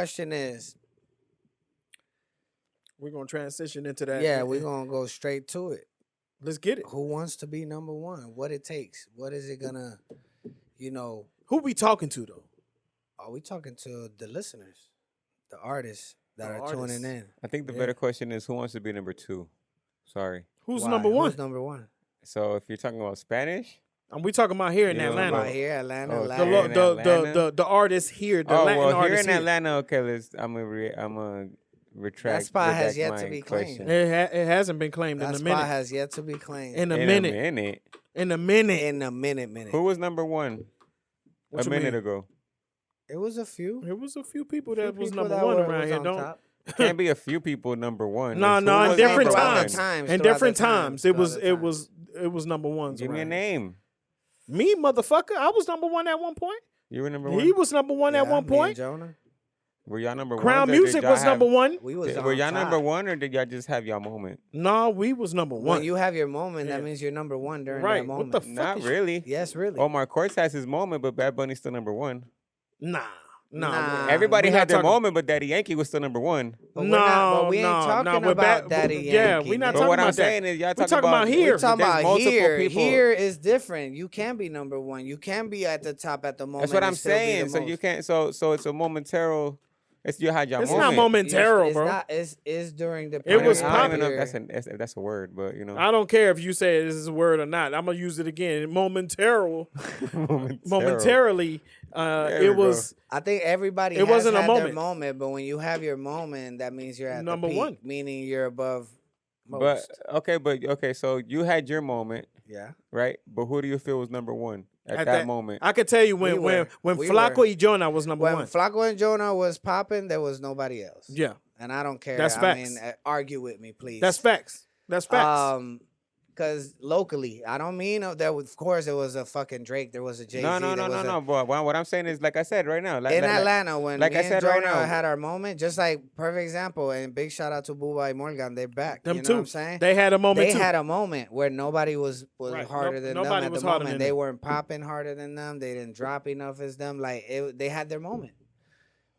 question is, we're gonna transition into that. yeah, we're gonna go straight to it. Let's get it. Who wants to be number one? What it takes? What is it gonna, Who we talking to though? Are we talking to the listeners, the artists that The are artists. tuning in? I think the better question is who wants to be number 2? Sorry. Who's Why? number one? Who's number one? So if you're talking about Spanish, And we talking about here in Yeah, Atlanta. Right here, Atlanta. Oh, The, Latin. here in Atlanta? the artists here, the oh Latin well, here artists in Atlanta, okay. I'm gonna retract. That spot has redact yet my to be claimed. question. It hasn't been claimed That in a spot minute. has yet to be claimed. In a In minute. a minute. In a minute. In a minute. Who was number 1 What a you minute mean? ago? It was a few. It was a few people Few that was people number that one were- around was here. on Don't. top. Can't be a few people number 1. No, It's no, who in was different number throughout one. the times. In throughout the different times. throughout the It was number ones. Give me a around. name. Me, motherfucker. I was number one at one point. You were number 1. He was number one at Yeah, one me and point. Jonah. Were y'all number 1? Crown Music was number one. We was Were on y'all top. number 1 or did y'all just have y'all moment? No, we was number one. When you have your moment, Yeah. that means you're number one during Right. that What moment. the fuck Not is- really. Yes, really. Omar Courts has his moment, but Bad Bunny's still number 1. Nah. Nah. Everybody we not had their talking- moment, but Daddy Yankee was still number 1. But No, we ain't talking we're about Daddy Yeah, Yankee, we not nigga. But talking what about I'm that. saying is, y'all We talking talking about here. We're talking there's about multiple here. people. Here is different. You can be number one. You can be at the top at the moment. That's what and I'm still be the saying. So you most. can't. So it's a momentary. It's you had your It's moment. not momentary, It's bro. not. It's during the. It was I don't even know if period. if that's a word, but you know. I don't care if you say this is a word or not. I'm gonna use it again. Momentarily, There we it was. I think everybody It has wasn't a had their moment. moment, but when you have your moment, that means you're at Number the peak, one. meaning you're above But most. okay. So you had your moment, Yeah. right? But who do you feel was number 1 at that that- moment? I could tell you when We Flaco were. y Jonah was number When one. Flaco and Jonah was popping, there was nobody else. Yeah, And I don't care. That's I facts. mean, argue with me, please. that's facts. That's facts. Because locally, I don't mean that. Of course, there was a fucking Drake. There was a Jay-Z. No. But what I'm saying is, like I said right now, In Atlanta, when like me I and said right Jonah now- had our moment, just like perfect example, and big shout out to Buba and Morgan, they're back. Them you know too. what I'm saying? They had a moment They too. had a moment where nobody was Right. harder than them Nobody at was the harder moment. than They them. weren't popping harder than them. They didn't drop enough as them. Like they had their moment.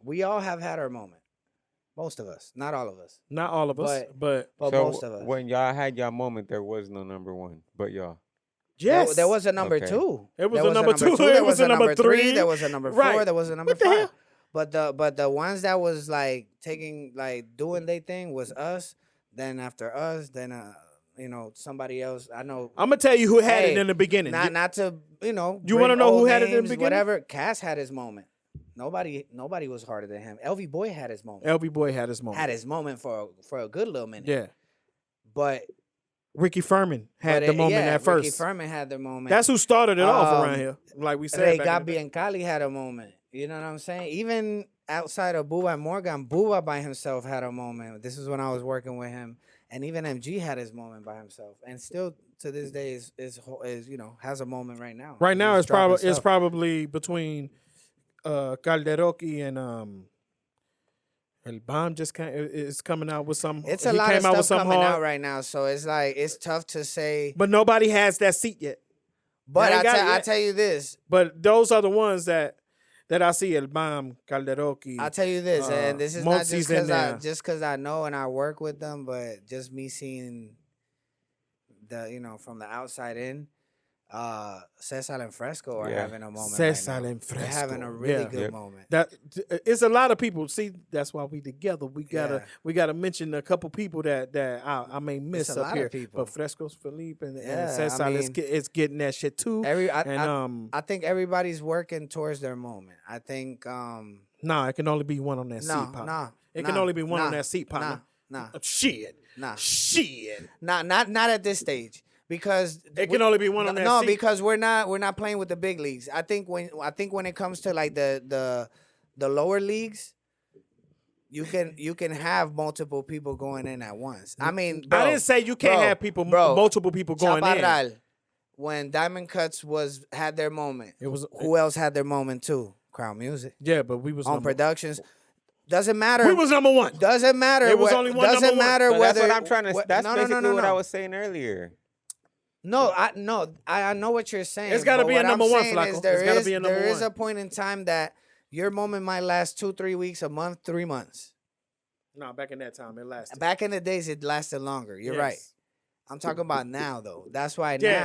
We all have had our moment. Most of us, not all of us, Not all of us, but but so most of us. when y'all had your moment, there was no number 1, but y'all. yes, There was a number Okay. 2. It was There a number 2. There It was a number 3. 3. There was a number 4. Right. There was a number What the 5. hell? But the ones that was like doing their thing was us. Then after us, then somebody else. I know. I'm gonna tell you who had it Hey, in the beginning. Not to You bring wanna know who old had it in the names, beginning? Whatever. Cass had his moment. Nobody was harder than him. LV Boy had his moment. LB Boy had his moment. Had his moment for a good little minute. Yeah, But Ricky Furman had but the moment at Ricky first. Furman had the moment. That's who started it off around Um, here. Like we said, Ray back in the Gabi day. and Cali had a moment. You know what I'm saying? Even outside of Buba and Morgan, Buba by himself had a moment. This is when I was working with him, and even MG had his moment by himself, and still to this day is has a moment right now. Right now, He's it's dropping stuff. probably between Calderoki and El Bam just is coming out with some. It's a he lot came of out with stuff some coming hard, out right now, so it's like it's tough to say. but nobody has that seat yet. But ain't got it I yet. tell you this. But those are the ones that I see: El Bam, Calderoki. I tell you this, and this is not Monty's just in there. because I know and I work with them, but just me seeing from the outside in. Cesar and Fresco are Yeah. having a moment. Cesar right now. and They're having Fresco. a really Yeah. good Yep. moment. That it's a lot of people. See, that's why we together. We gotta Yeah. mention a couple people that I may miss It's a up lot here. of people. But Fresco's Philip and Yeah, Cesar I is mean, getting that shit too. I think everybody's working towards their moment. I think Nah, it can only be one on that seat, partner. It can only be one on that seat, partner. Shit. Shit. Not at this stage. Because It can only be one on that no, seat. because we're not playing with the big leagues. I think when it comes to like the lower leagues, you can have multiple people going in at once. I mean, I didn't say you can't have people, multiple people going in. Chaparral, when Diamond Cuts had their moment, It was who else had their moment too? Crown Music yeah, but we was on number, productions. Doesn't matter. we was number one. Doesn't matter. It was only one Doesn't number one. matter So whether that's what I'm trying to. That's no, basically no, what no. I was saying earlier. I know what you're saying. It's gotta but be a what number I'm one, saying Flacco. is It's gotta be a number there is one. a point in time that your moment might last 2-3 weeks, a month, 3 months. No, back in that time, it lasted. Back in the days, it lasted longer. You're right. Yes. I'm talking about now, though. That's why Yeah.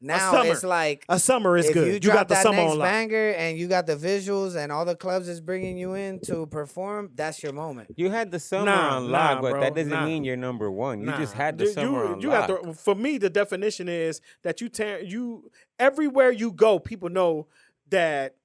now summer. it's like A summer is if good. you You drop got the that summer next on lock. banger and you got the visuals and all the clubs is bringing you in to perform, that's your moment. You had the summer Nah, on lock, nah, but bro, that doesn't nah. mean you're number one. You just had the You- summer on you lock. have to, for me, the definition is that you everywhere you go, people know that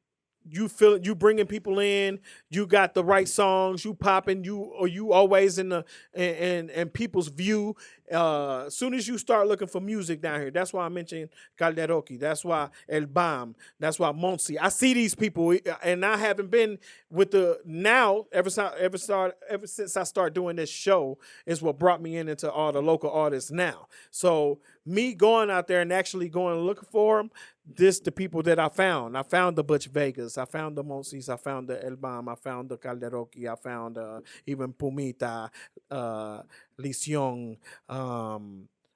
you feel you bringing people in. You got the right songs. You popping. You always in the in people's view. As soon as you start looking for music down here, that's why I mentioned Calderoki. That's why El Bam. That's why Monsi. I see these people, and I haven't been with the now ever since I started doing this show is what brought me into all the local artists now. So me going out there and actually going and looking for them. The people that I found. I found the Butch Vegas. I found the Monsis. I found the El Bam. I found the Calderoki. I found even Pumita, Lision.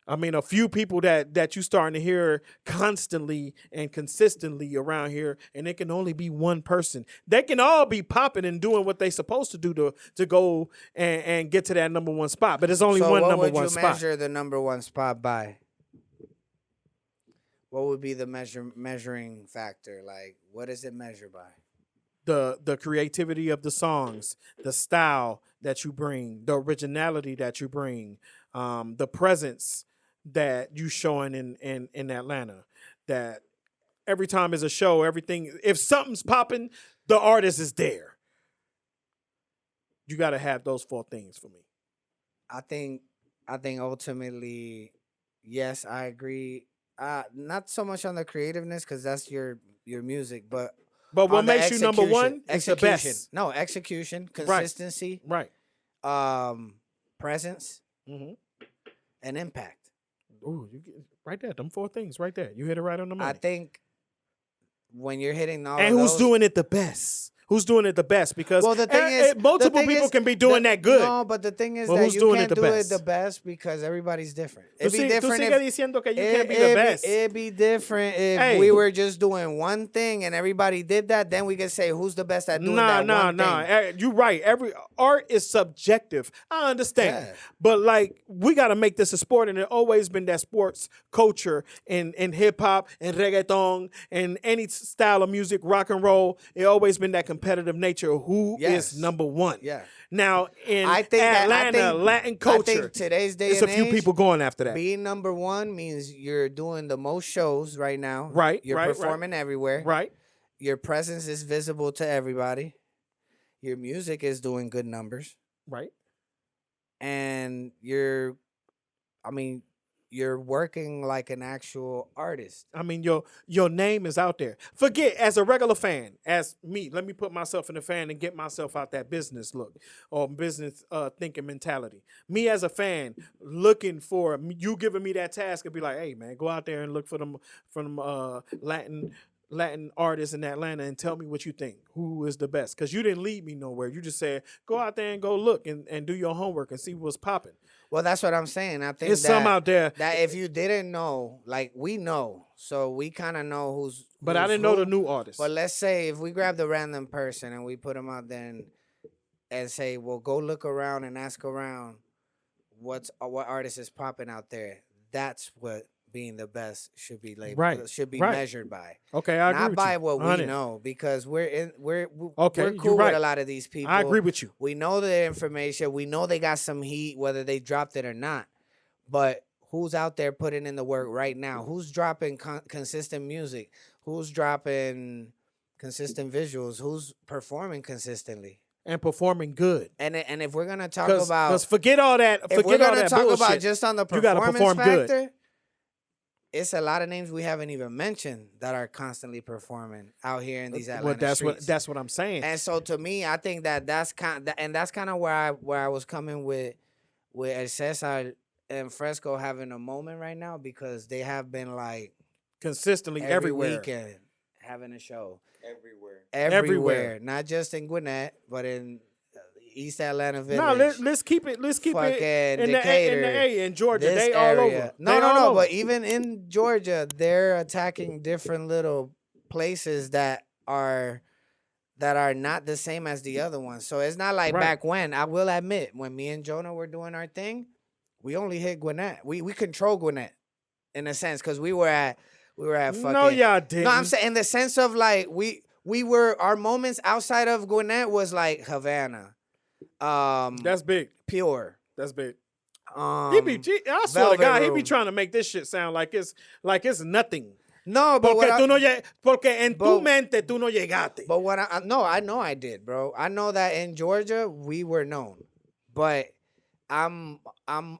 I mean, a few people that you starting to hear constantly and consistently around here, and it can only be one person. They can all be popping and doing what they supposed to do to go and get to that number one spot. But it's only So one what number would one you spot. measure the number one spot by? What would be the measuring factor? Like, what does it measure by? The creativity of the songs, the style that you bring, the originality that you bring, the presence that you showing in Atlanta. That every time there's a show, everything, if something's popping, the artist is there. You got to have those 4 things for me. I think ultimately, yes, I agree. Not so much on the creativeness because that's your music, but what on the makes you number one is the execution. best. No, execution, consistency, Right. presence, Mm-hmm. and impact. Ooh, you get right there. Them 4 things right there. You hit it right on the money. I think when you're hitting all And of who's those, doing it the best? Who's doing it the best? Because well, the thing is, multiple people can be doing that good. No, but the thing is But that who's you doing can't it the do best? it the best because everybody's different. Tú It'd be different sigue if diciendo que you can't be the best. It'd be different if Hey. we were just doing one thing and everybody did that. Then we could say who's the best at doing that one thing. You're right. Every art is subjective. I understand. Yeah. But like we gotta make this a sport, and it always been that sports culture in hip hop and reggaeton and any style of music, rock and roll. It always been that competitive nature of who Yes. is number one. Yeah. Now in I think that- I Atlanta, think- Latin I culture, think today's day it's and a few age, people going after that. being number one means you're doing the most shows right now. Right, You're right, right. performing everywhere. Right. Your presence is visible to everybody. Your music is doing good numbers. Right. And you're working like an actual artist. I mean, your name is out there. Forget, as a regular fan, as me, let me put myself in the fan and get myself out that business look or business thinking mentality. Me as a fan, looking for you giving me that task and be like, hey man, go out there and look for them Latin artists in Atlanta and tell me what you think. Who is the best? Because you didn't lead me nowhere. You just said, go out there and go look and do your homework and see what's popping. Well, that's what I'm saying. I think There's some out there. that if you didn't know, like we know, so we kind of know who's. But I didn't know the new artists. But let's say if we grabbed a random person and we put them out there and say, well, go look around and ask around what artist is popping out there. That's what being the best should be labeled. Right. Should be Right. measured by. Okay, I agree Not with by you. what we 100. know, because we're Okay, we're you're cool right. with a lot of these people. I agree with you. We know their information. We know they got some heat, whether they dropped it or not. But who's out there putting in the work right now? Who's dropping consistent music? Who's dropping consistent visuals? Who's performing consistently? And performing good. And if we're gonna talk Because about, forget all that. if Forget we're all gonna that talk bullshit. about just on the You gotta performance perform good. factor, it's a lot of names we haven't even mentioned that are constantly performing out here in these Atlanta Well, streets. that's what I'm saying. And so to me, I think that's kind of where I was coming with El Cesar and Fresco having a moment right now, because they have been like Consistently every everywhere. weekend having a show Everywhere. everywhere, not just in Gwinnett, but in East Atlanta Village. No, let's keep it. Let's keep it fucking in the Decatur, in Georgia. this They all area. over. No, They no, all no. over. But even in Georgia, they're attacking different little places that are that are not the same as the other ones. So it's not like Right. back when. I will admit, when me and Jonah were doing our thing, we only hit Gwinnett. We control Gwinnett in a sense because we were at fucking. No, y'all didn't. No, I'm saying in the sense of like we were our moments outside of Gwinnett was like Havana, That's big. Pure. That's big. I I swear to Velvet God, he be Room. trying to make this shit sound like it's nothing. No, but Porque what tú no porque en tu but- mente tú no llegaste. But what I know I did, bro. I know that in Georgia we were known, but I'm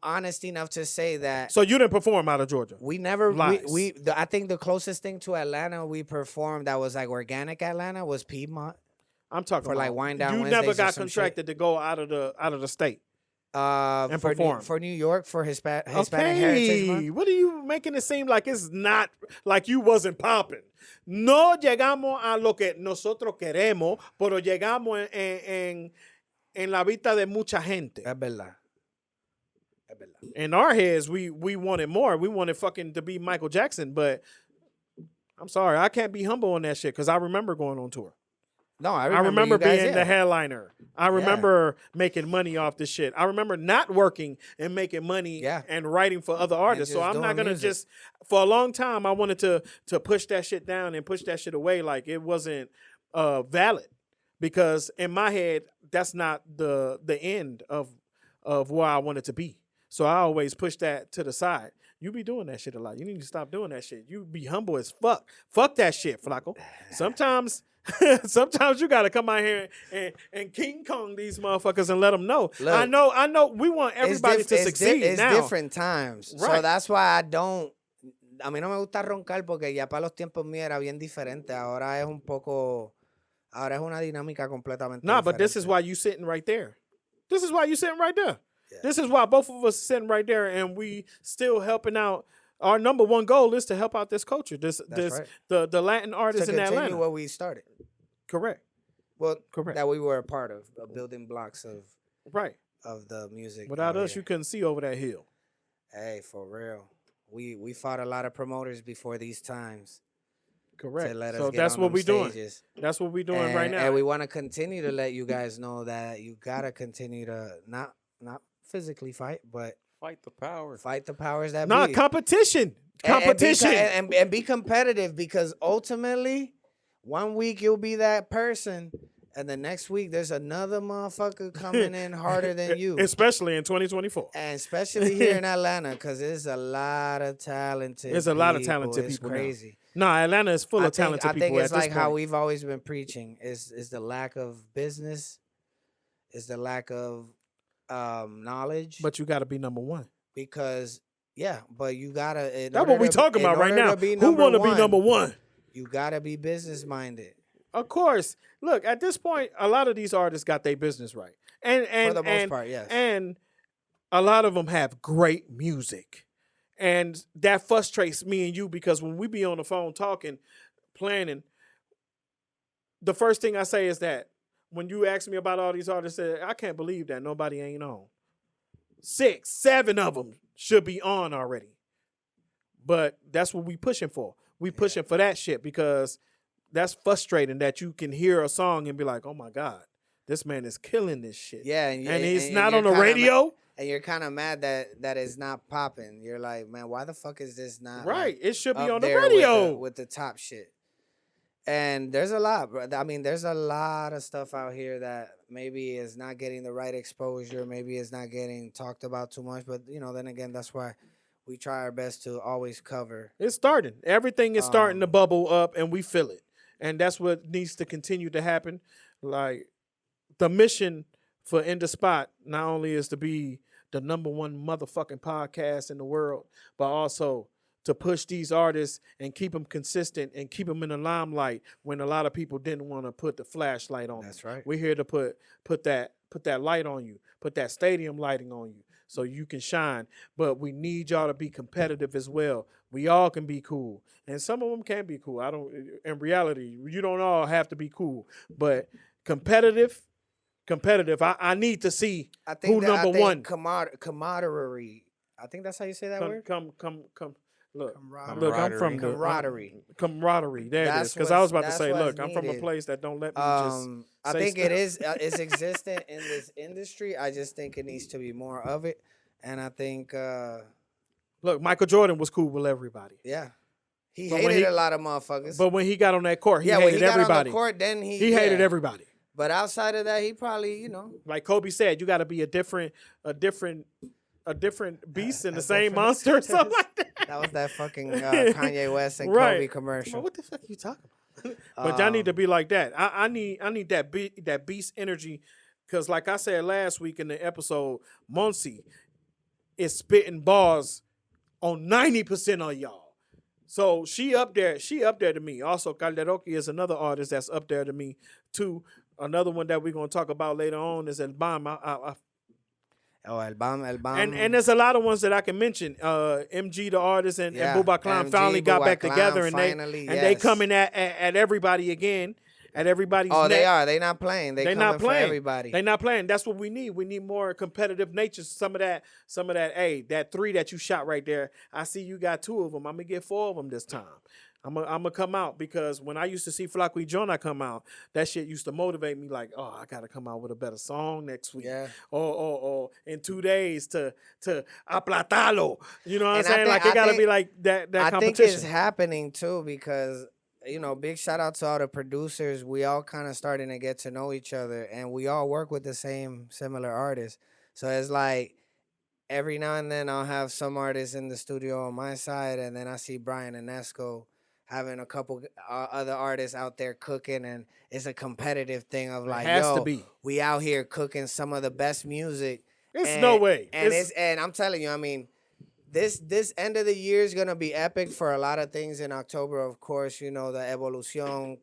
honest enough to say that So you didn't perform out of Georgia. we never Lies. I think the closest thing to Atlanta we performed that was like organic Atlanta was Piedmont. I'm talking For, about like, Wind Down you Wednesdays never or got some shit. contracted to go out of the state. And For perform. for New York for Hispanic Heritage Month. What are you making it seem like it's not like you wasn't popping? No llegamos a lo que nosotros queremos, pero llegamos en la vista de mucha gente. Es verdad. Es verdad. In our heads, we wanted more. We wanted fucking to be Michael Jackson, but I'm sorry, I can't be humble on that shit because I remember going on tour. No, I I remember you guys, being yeah. the headliner. I remember making money off this shit. I remember not working and making money Yeah. and writing for other artists. So just I'm not doing gonna music. just for a long time I wanted to push that shit down and push that shit away like it wasn't valid. Because in my head, that's not the end of where I wanted to be. So I always push that to the side. You be doing that shit a lot. You need to stop doing that shit. You be humble as fuck. Fuck that shit, Flacco. Sometimes you gotta come out here and King Kong these motherfuckers and let them know. Look, I know. We want everybody to succeed It's now. different times. So Right. that's why I don't. A mí no me gusta roncar porque ya para los tiempos míos era bien diferente. Ahora es un poco. Ahora es una dinámica completamente Nah, but this is diferente. why you sitting right there. This is why you sitting right there. Yeah. This is why both of us sitting right there and we still helping out. Our number one goal is to help out this culture. This right. the Latin artists to in continue Atlanta. what we started. Correct. Well, Correct. that we were a part of building blocks Right. of the music. Without out us, here. you couldn't see over that hill. Hey, for real. We fought a lot of promoters before these times Correct. to let us So get that's on what them we doing. stages. That's what we doing and, right now. And we want to continue to let you guys know that you gotta continue to not physically fight, but Fight the power. fight the powers that Nah, be. competition. And- Competition. and be competitive because ultimately, one week you'll be that person, and the next week there's another motherfucker coming in harder than you. Especially in 2024. And especially here in Atlanta, because there's a lot of talented. There's a lot of talented It's people now. crazy. Nah, Atlanta is full of talented I think people it's at this like how point. we've always been preaching is the lack of business, is the lack of knowledge. But you got to be number one. Because but you gotta. That's what we talking about right now. Who want to be number one? You gotta be business minded. Of course. Look, at this point, a lot of these artists got their business right, and For the most part, yes. And a lot of them have great music, and that frustrates me and you because when we be on the phone talking, planning, the first thing I say is that when you ask me about all these artists, I can't believe that nobody ain't on. 6, 7 of them should be on already, but that's what we pushing for. We pushing for that shit because that's frustrating that you can hear a song and be like, oh my God, this man is killing this shit. Yeah, And he's and not you're on the kinda radio. and you're kind of mad that it's not popping. You're like, man, why the fuck is this not Right. It should be up on the there radio. with the top shit? And there's a lot, bro. I mean, there's a lot of stuff out here that maybe is not getting the right exposure. Maybe it's not getting talked about too much. But, then again, that's why we try our best to always cover. It's starting. Everything is starting to Um, bubble up and we feel it. And that's what needs to continue to happen. Like the mission for inDaSpot not only is to be the number one motherfucking podcast in the world, but also to push these artists and keep them consistent and keep them in the limelight when a lot of people didn't want to put the flashlight on them. That's right. We're here to put that light on you, put that stadium lighting on you so you can shine. But we need y'all to be competitive as well. We all can be cool. And some of them can be cool. In reality, you don't all have to be cool. But competitive, I need to see who number one. Camaraderie. I think that's how you say that word. Come. Look, Camaraderie. look, I'm from the camaraderie. There it is. Because I was about to say, look, I'm from a place that don't let me just. I say think stuff. it is. It's existent in this industry. I just think it needs to be more of it, and I think, Look, Michael Jordan was cool with everybody. yeah, he But when hated he- a lot of motherfuckers. But when he got on that court, he yeah, when hated he got everybody. on the court, then he hated yeah. everybody. But outside of that, he probably, you know, Like Kobe said, you got to be a different beast in the same monster or something like that. that was that fucking Kanye West and Right. Kobe commercial. Well, what the fuck are you talking about? But y'all need to be like that. I need that beast energy, because like I said last week in the episode, Monsi is spitting bars on 90% of y'all. So she up there to me. Also, Calderoki is another artist that's up there to me too. Another one that we're gonna talk about later on is El Bam. El Bam. And there's a lot of ones that I can mention. MG the artist and Bubba Clan MG, finally got Bubba back Clan together, and finally, they coming at everybody again, at everybody's Oh, neck. they are. They not playing. They not coming for playing. everybody. They not playing. That's what we need. We need more competitive nature. Some of that. Hey, that 3 that you shot right there. I see you got 2 of them. I'm gonna get 4 of them this time. I'm gonna come out, because when I used to see Flaco y Jonah come out, that shit used to motivate me. Like, oh, I gotta come out with a better song next week. Yeah. Or in 2 days to aplatalo. You know what I'm And I saying? think- Like, it I gotta think- be like that I competition. think it's happening too, because, you know, big shout out to all the producers. We all kind of starting to get to know each other, and we all work with the similar artists. So it's like every now and then I'll have some artists in the studio on my side, and then I see Brian and Esco having a couple other artists out there cooking, and it's a competitive thing of like, has yo, to be. we out here cooking some of the best music. It's no way. And I'm telling you, I mean, this end of the year is gonna be epic for a lot of things in October. Of course, you know, the Evolucion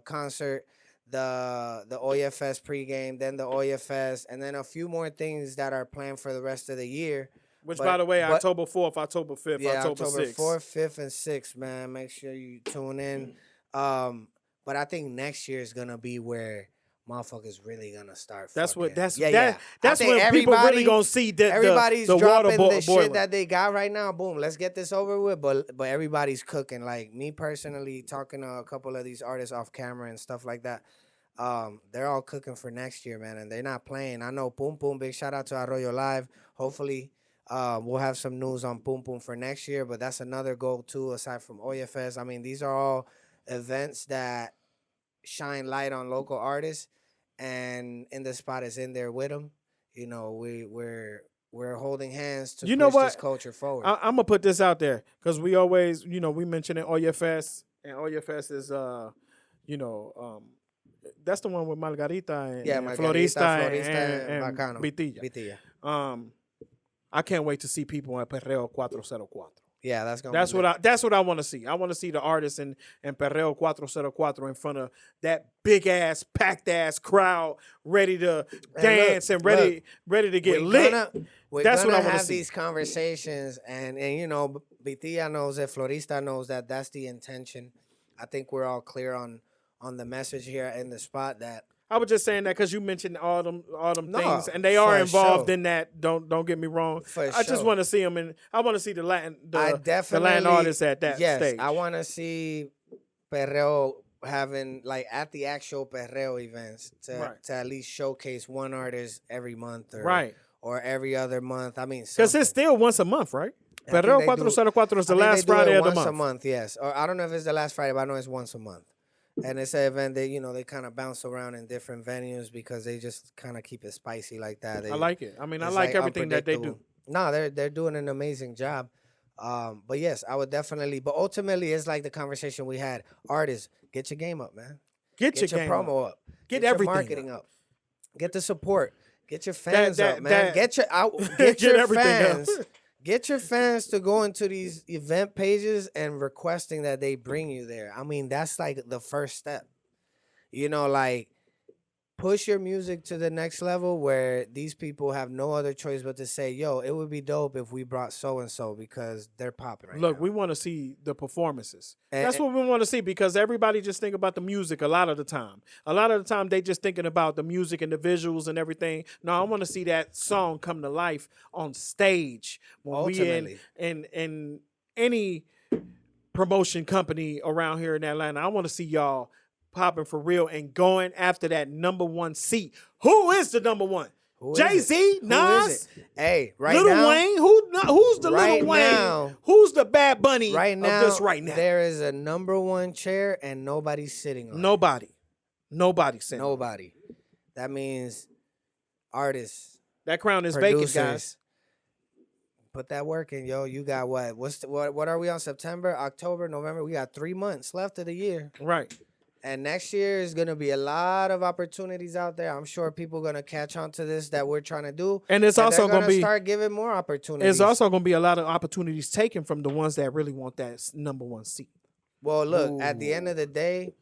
concert, the Oya Fest pregame, then the Oya Fest, and then a few more things that are planned for the rest of the year. Which, But- by the way, but- October 4th, October 5th, Yeah, October 6th. 4th, 5th, and 6th, man. Make sure you tune in. But I think next year is gonna be where motherfuckers really gonna start. That's fucking. what. That's yeah, that. yeah. That's I think when people really everybody- gonna see Everybody's the water dropping the boiling. shit that they got right now. Boom, let's get this over with. But everybody's cooking. Like me personally, talking to a couple of these artists off camera and stuff like that. They're all cooking for next year, man, and they're not playing. I know Boom Boom. Big shout out to Arroyo Live. Hopefully, we'll have some news on Boom Boom for next year. But that's another goal too, aside from Oya Fest. I mean, these are all events that shine light on local artists, and inDaSpot is in there with them. You know, we're holding hands to You know push what? this culture forward. I'm gonna put this out there, because we always, we mention it Oya Fest, and Oya Fest is, that's the one with Margarita and, Yeah, and Margarita, Florista, Florista, and Bacano. Vitilla. Vitilla. I can't wait to see people at Perreo 404. Yeah, that's gonna. That's be what I want to see. I want to see the artists in Perreo 404 in front of that big ass, packed ass crowd, ready to dance and ready to get lit. We're That's what gonna I wanna have see. these conversations, and you know, Vitilla knows it, Florista knows that. That's the intention. I think we're all clear on the message here in the spot that. I was just saying that because you mentioned all them No, things, and they are for involved sure. in that. Don't get me wrong. For I just sure. want to see them, and I want to see the Latin Definitely artists at that yes, stage. I want to see Perreo having like at the actual Perreo events to at least showcase one artist every month or every other month. I mean, because it's still once a month, right? I think Perreo they do- 404 is the I think last they do Friday it of the once month. a month, yes. Or I don't know if it's the last Friday, but I know it's once a month. And it's an event that, you know, they kind of bounce around in different venues because they just kind of keep it spicy like that. I like it. I mean, I It's like everything that they do. unpredictable. No, they're doing an amazing job. But yes, I would definitely. But ultimately, it's like the conversation we had. Artists, get your game up, man. Get your game promo up. Get your everything marketing up. Get the support. Get your That- fans that- up, man. that- Get your Get your everything up. fans. Get your fans to go into these event pages and requesting that they bring you there. I mean, that's like the first step. You know, like push your music to the next level where these people have no other choice but to say, yo, it would be dope if we brought so and so because they're popping right Look, now. we want to see the performances. And- That's what we want to see, because everybody just think about the music a lot of the time. A lot of the time, they just thinking about the music and the visuals and everything. No, I want to see that song come to life on stage when Ultimately. we in any promotion company around here in Atlanta. I want to see y'all popping for real and going after that number one seat. Who is the number one? Who is Jay-Z, it? Who Nas, is it? Hey, right Lil now, Wayne. Who's the right Lil Wayne? now- Who's the Bad Bunny right of now, this right now? there is a number one chair and nobody's sitting on it. Nobody said Nobody. That means artists, that crown is producers. vacant, guys. Put that work in, yo. You got what? What are we on? September, October, November? We got 3 months left of the year. Right. And next year is going to be a lot of opportunities out there. I'm sure people going to catch on to this that we're trying to do. And it's also going going to be start giving more opportunities. It's also going to be a lot of opportunities taken from the ones that really want that number one seat. Well, look, at the end of the day,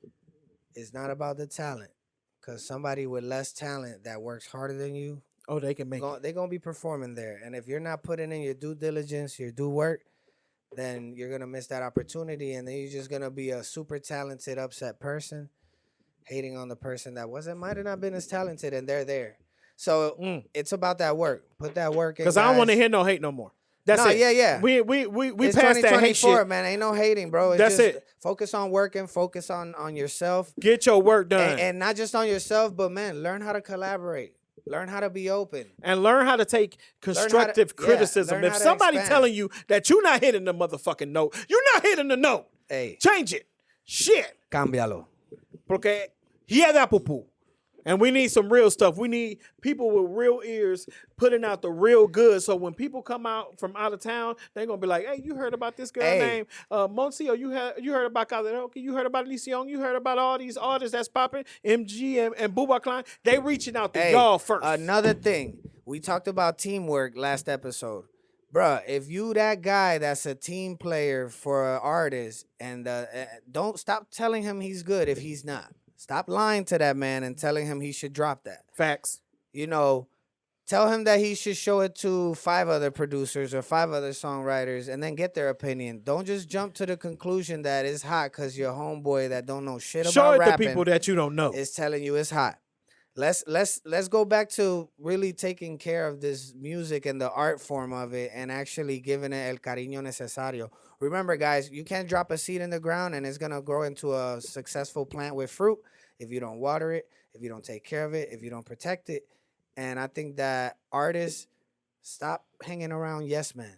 it's not about the talent. Because somebody with less talent that works harder than you, Oh, they can make it. they're going to be performing there. And if you're not putting in your due diligence, your due work, then you're going to miss that opportunity. And then you're just going to be a super talented, upset person, hating on the person that might have not been as talented, and they're there. So it's about that work. Put that work in, Because I don't want to hear no hate no more. That's it. Yeah. We It's passed that hate 2024, shit. man. Ain't no hating, bro. It's That's just it. Focus on working. Focus on yourself. Get your work done. And not just on yourself, but, man, learn how to collaborate. Learn how to be open. And learn how to take constructive criticism. learn If how to somebody expand. telling you that you're not hitting the motherfucking note, you're not hitting the note. Hey, Change it. Shit. cámbialo. Porque hieda pupú. And we need some real stuff. We need people with real ears putting out the real good. So when people come out from out of town, they're gonna be like, "Hey, you heard about this girl named Moncio? You heard about Karaoke? You heard about Lysion? You heard about all these artists that's popping? MG and Booba Klein. They reaching out to y'all first." Another thing, we talked about teamwork last episode. Bruh, if you that guy that's a team player for an artist, and don't stop telling him he's good if he's not. Stop lying to that man and telling him he should drop that. Facts. You know, tell him that he should show it to 5 other producers or 5 other songwriters and then get their opinion. Don't just jump to the conclusion that it's hot because your homeboy that don't know shit Show about it to rapping people that you don't know. is telling you it's hot. Let's go back to really taking care of this music and the art form of it and actually giving it el cariño necesario. Remember, guys, you can't drop a seed in the ground and it's going to grow into a successful plant with fruit if you don't water it, if you don't take care of it, if you don't protect it. And I think that artists, stop hanging around yes men.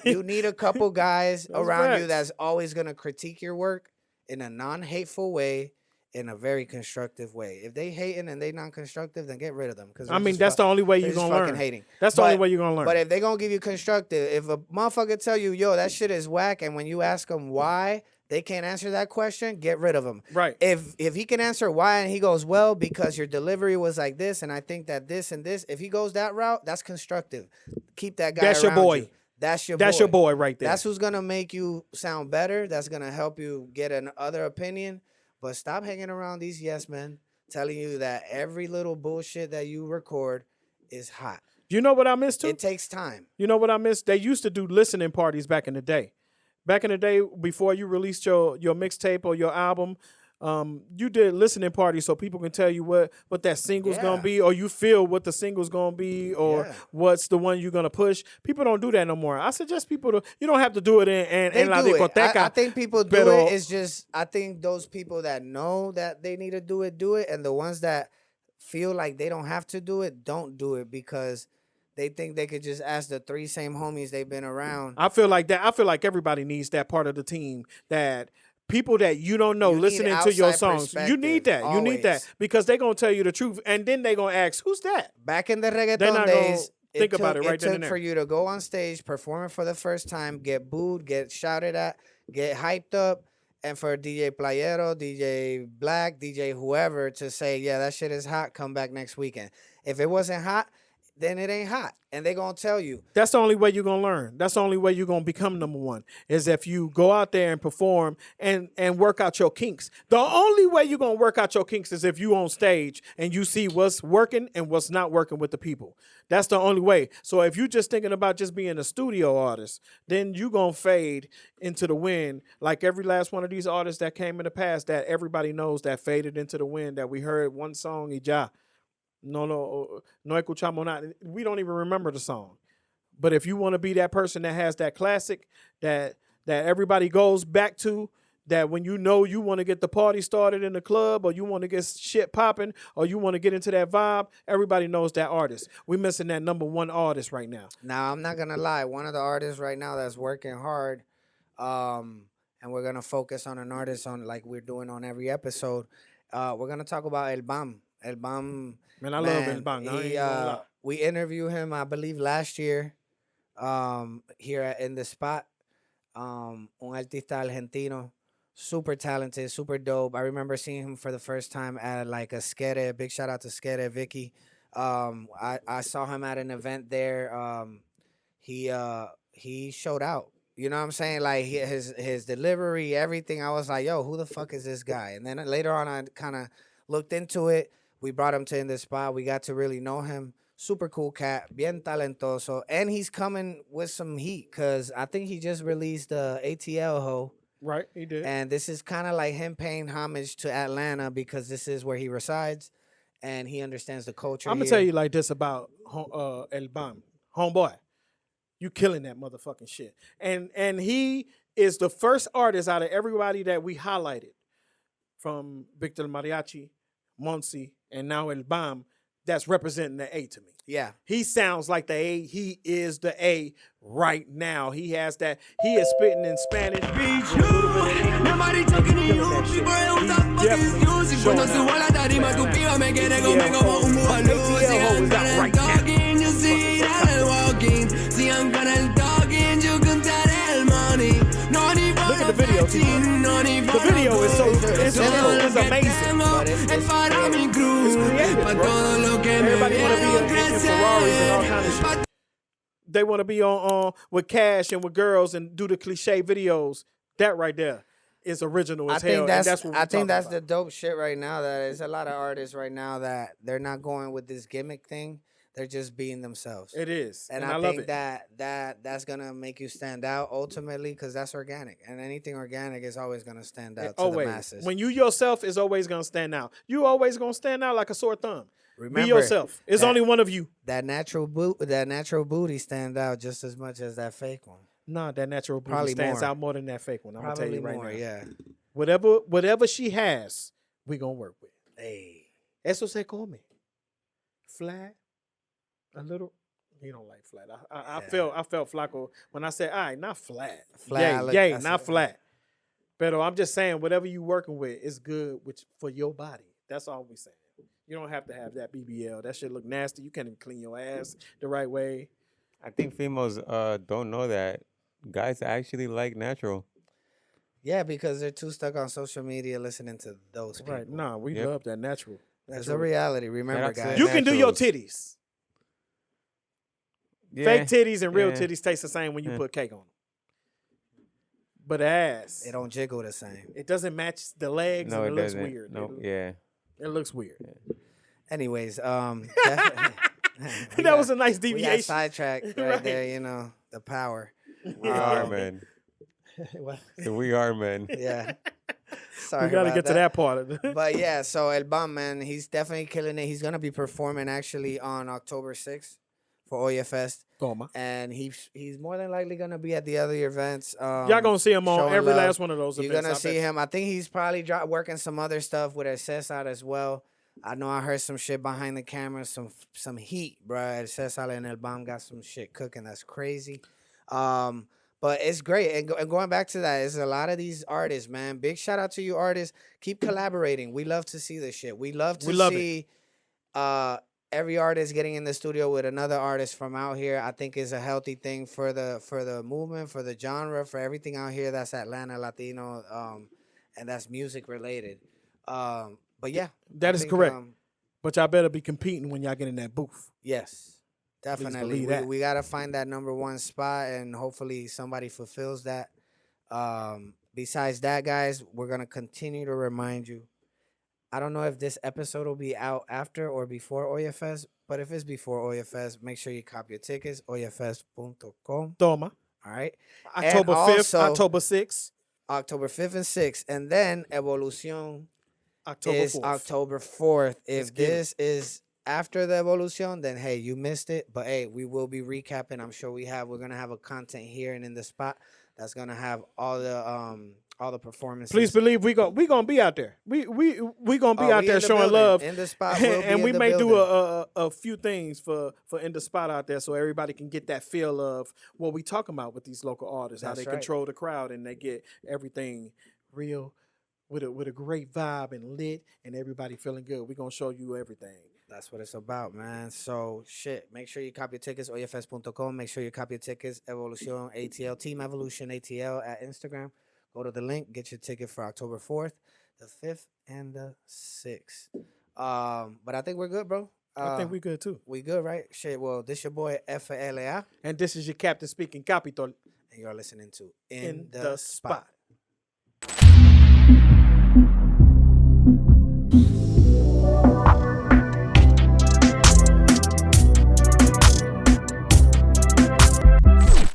You need a couple guys Those around you facts. that's always going to critique your work in a non-hateful way, in a very constructive way. If they hating and they non-constructive, then get rid of them. I mean, that's the only way you're gonna learn. Hating. That's the only way you're gonna learn. But if they gonna give you constructive, if a motherfucker tell you, yo, that shit is whack, and when you ask them why, they can't answer that question, get rid of them. Right. If he can answer why and he goes, well, because your delivery was like this, and I think that this and this, if he goes that route, that's constructive. Keep that guy That's your around boy. you. That's your boy right there. That's who's gonna make you sound better. That's gonna help you get another opinion. But stop hanging around these yes men telling you that every little bullshit that you record is hot. You know what I miss too? It takes time. You know what I miss? They used to do listening parties back in the day. Back in the day, before you released your mixtape or your album, you did listening parties so people can tell you what that single's gonna be, or you feel what the single's gonna be, or what's the one you're gonna push. People don't do that no more. I suggest people to. You don't have to do it in la discoteca. I think people do it. It's just I think those people that know that they need to do it, and the ones that feel like they don't have to do it, don't do it because they think they could just ask the 3 same homies they've been around. I feel like that. I feel like everybody needs that part of the team that. People that you don't know listening to your songs. You need that. Always. You need that because they're going to tell you the truth. And then they're going to ask, who's that? Back in the They're reggaeton not days, think about it right then and took there. for you to go on stage, perform it for the first time, get booed, get shouted at, get hyped up, and for DJ Playero, DJ Black, DJ whoever to say, yeah, that shit is hot, come back next weekend. If it wasn't hot, then it ain't hot. And they going to tell you. That's the only way you're going to learn. That's the only way you're going to become number one is if you go out there and perform and work out your kinks. The only way you're going to work out your kinks is if you on stage and you see what's working and what's not working with the people. That's the only way. So if you're just thinking about just being a studio artist, then you're going to fade into the wind like every last one of these artists that came in the past that everybody knows that faded into the wind, that we heard one song, y ya. No escuchamos nada. We don't even remember the song. But if you want to be that person that has that classic that everybody goes back to, that when you want to get the party started in the club, or you want to get shit popping, or you want to get into that vibe, everybody knows that artist. We're missing that number one artist right now. Now, I'm not going to lie. One of the artists right now that's working hard, and we're going to focus on an artist on like we're doing on every episode. We're going to talk about El Bam. El Bam. Man, I love El Bam. I ain't gonna lie. We interviewed him, I believe, last year here at inDaSpot. Un artista argentino. Super talented, super dope. I remember seeing him for the first time at like a Skere. Big shout out to Skere, Vicky. I saw him at an event there. He showed out. You know what I'm saying? Like his delivery, everything. I was like, yo, who the fuck is this guy? And then later on, I kind of looked into it. We brought him to inDaSpot. We got to really know him. Super cool cat, bien talentoso, and he's coming with some heat because I think he just released the ATL Ho. Right, he did. And this is kind of like him paying homage to Atlanta because this is where he resides and he understands the culture. I'm going to tell you like this about El Bam. Homeboy, you killing that motherfucking shit. And he is the first artist out of everybody that we highlighted, from Victor Mariachi, Monsi, and now El Bam, that's representing the A to me. Yeah. He sounds like the A. He is the A right now. He has that. He is spitting in Spanish. Nobody talking to you. People don't talk fucking music. Cuando subo a la tarima, tu piba me quiere comer como un búfalo. Sigan con el talking, yo seguiré el walking. Sigan con el talking, yo contaré el money. No ni Look at the video, the video is is amazing. Es para mi cruz. Pa' todo lo que me Everybody want to be vieron in Ferraris and all crecer. kind of shit. They want to be on with cash and with girls and do the cliche videos. That right there is original as hell. And that's what I think that's about. the dope shit right now. That there's a lot of artists right now that they're not going with this gimmick thing. They're just being themselves. It is, And I I love think it. that's gonna make you stand out ultimately because that's organic, and anything organic is always gonna stand out to Always. the masses. When you yourself is always gonna stand out. You always gonna stand out like a sore thumb. Remember, be yourself. It's that- only one of you. that natural booty stand out just as much as that fake one. Nah, that natural booty Probably stands more. out more than that fake one. I'm gonna tell Probably you right more, now. yeah. Whatever she has, we gonna work with. Hey, Eso se come. Flat. A little. He don't like flat. I felt Flacco when I said, all right, not flat. Flat, Yay, that's not it. flat. But I'm just saying, whatever you working with is good for your body. That's all we saying. You don't have to have that BBL. That shit look nasty. You can't even clean your ass the right way. I think females don't know that guys actually like natural. yeah, because they're too stuck on social media listening to those people. Right. Nah, we Yep. love that natural. It's a reality. Remember, Shout out to guys. You can do your naturals. titties. Yeah. Fake titties and real Yeah. titties taste the same when you Yeah. put cake on them. But ass, It don't jiggle the same. it doesn't match the legs No, and it it looks doesn't. weird. No, It, yeah. it looks weird. Anyways, That was a nice we got deviation. sidetracked right, Right. there. You know the power. We are men. What? So we are men. Yeah. Sorry, We got to about get to that part of it. But yeah, so El Bam, man, he's definitely killing it. He's gonna be performing actually on October 6th for Oya Fest, Toma. and he's more than likely gonna be at the other events. Y'all gonna see him on showing every love. last one of those You're events. gonna I see bet. him. I think he's probably working some other stuff with El Cesar as well. I know I heard some shit behind the camera, some heat, bro. El Cesar and El Bam got some shit cooking. That's crazy. But it's great. And going back to that, it's a lot of these artists, man. Big shout out to you artists. Keep collaborating. We love to see this shit. We love to love it. see every artist getting in the studio with another artist from out here. I think is a healthy thing for the movement, for the genre, for everything out here that's Atlanta, Latino, and that's music related. But yeah. That I is think, correct. But y'all better be competing when y'all get in that booth. Yes, definitely. believe that. We got to find that number one spot, and hopefully somebody fulfills that. Besides that, guys, we're going to continue to remind you. I don't know if this episode will be out after or before Oya Fest, but if it's before Oya Fest, make sure you cop your tickets, oyafest.com. Toma. All right. October 5th, also- October 6th, October 5th and 6th. And then Evolucion October is 4th. October 4th. Let's If get it. this is after the Evolucion, then hey, you missed it. But hey, we will be recapping. I'm sure we're gonna have a content here and in the spot that's gonna have all the performances. Please believe we gonna be out there. We gonna be out we there in the showing building. love. In the spot, we'll be and in we the may do building. a few things for inDaSpot out there, so everybody can get that feel of what we talking about with these local artists, how That's they right. control the crowd and they get everything real with a great vibe and lit and everybody feeling good. We gonna show you everything. That's what it's about, man. So, shit, make sure you copy your tickets, oyefest.com. Make sure you copy your tickets, Evolution ATL, Team Evolution ATL at Instagram. Go to the link, get your ticket for October 4th, the 5th, and the 6th. But I think we're good, bro. I think we good too. We good, right? Shit, well, this your boy, FLA, And this is your captain speaking, Capitol, and you're listening to in In the the spot. Spot.